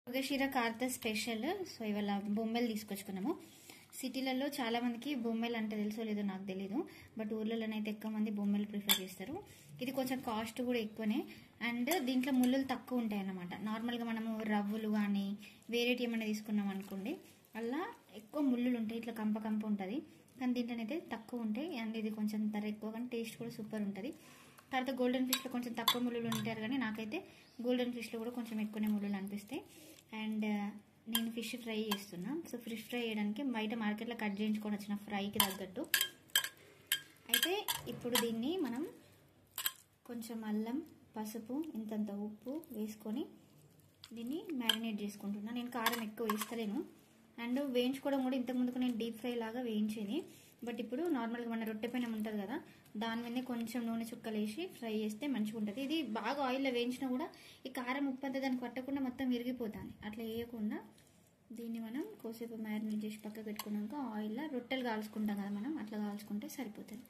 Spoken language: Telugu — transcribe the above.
మృగశిర కార్తె స్పెషల్. సో ఇవాళ బొమ్మెలు తీసుకొచ్చుకున్నాము. సిటీలలో చాలా మందికి బొమ్మెలు అంటే తెలుసో లేదో నాకు తెలీదు, బట్ ఊర్లలోనైతే ఎక్కువ మంది బొమ్మెలు ప్రిఫర్ చేస్తారు. ఇది కొంచెం కాస్ట్ కూడా ఎక్కువనే, అండ్ దీంట్లో ముళ్ళులు తక్కువ ఉంటాయి అన్నమాట. నార్మల్గా మనము రవ్వులు కానీ వేరేటి ఏమైనా తీసుకున్నాం అనుకోండి, అలా ఎక్కువ ముళ్ళులు ఉంటాయి, ఇట్లా కంప కంప ఉంటుంది. కానీ దీంట్లోనైతే తక్కువ ఉంటాయి, అండ్ ఇది కొంచెం ధర ఎక్కువ, కానీ టేస్ట్ కూడా సూపర్ ఉంటుంది. తర్వాత గోల్డెన్ ఫిష్లో కొంచెం తక్కువ ముళ్ళులు ఉంటారు, కానీ నాకైతే గోల్డెన్ ఫిష్లో కూడా కొంచెం ఎక్కువనే ముళ్ళులు అనిపిస్తాయి. అండ్ నేను ఫిష్ ఫ్రై చేస్తున్నా. సో ఫిష్ ఫ్రై చేయడానికి బయట మార్కెట్లో కట్ చేయించుకొని వచ్చిన ఫ్రైకి తగ్గట్టు. అయితే ఇప్పుడు దీన్ని మనం కొంచెం అల్లం, పసుపు, ఇంతంత ఉప్పు వేసుకొని దీన్ని మ్యారినేట్ చేసుకుంటున్నాను. నేను కారం ఎక్కువ వేస్తలేను. అండ్ వేయించుకోవడం కూడా ఇంతకుముందుకు నేను డీప్ ఫ్రై లాగా వేయించేది, బట్ ఇప్పుడు నార్మల్గా మన రొట్టె పైన ఉంటుంది కదా, దాని మీద కొంచెం నూనె చుక్కలు వేసి ఫ్రై చేస్తే మంచిగా ఉంటుంది. ఇది బాగా ఆయిల్లో వేయించినా కూడా ఈ కారం ఉప్పు అంతా దానికి పట్టకుండా మొత్తం విరిగిపోతుంది. అట్లా వేయకుండా దీన్ని మనం కోసేపు మ్యారినేట్ చేసి పక్క పెట్టుకున్నాక ఆయిల్లో రొట్టెలు కాల్చుకుంటాం కదా మనం, అట్లా కాల్చుకుంటే సరిపోతుంది.